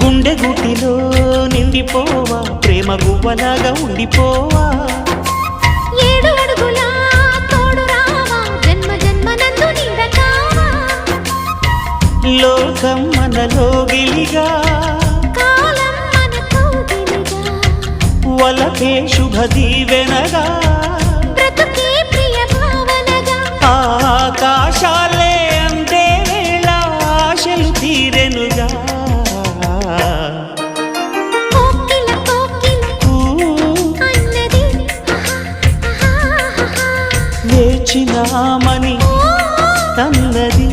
గుండె గుటిలో నిండిపోవా ప్రేమ గువ్వలాగా ఉండిపోవా 7 అడుగుల తోడు రావా జన్మ జన్మ నందు నిండకావా లోకం మనలో గిలిగా కాలం మన కౌగిలిగా వలకే శుభ దీవెనగా బ్రతుకే ప్రియ భావనగా ఆకాశాలే అందే వేళ ఆశలు తీరెనుగా కోకిల కోకిల అన్నది వేచినామని అన్నది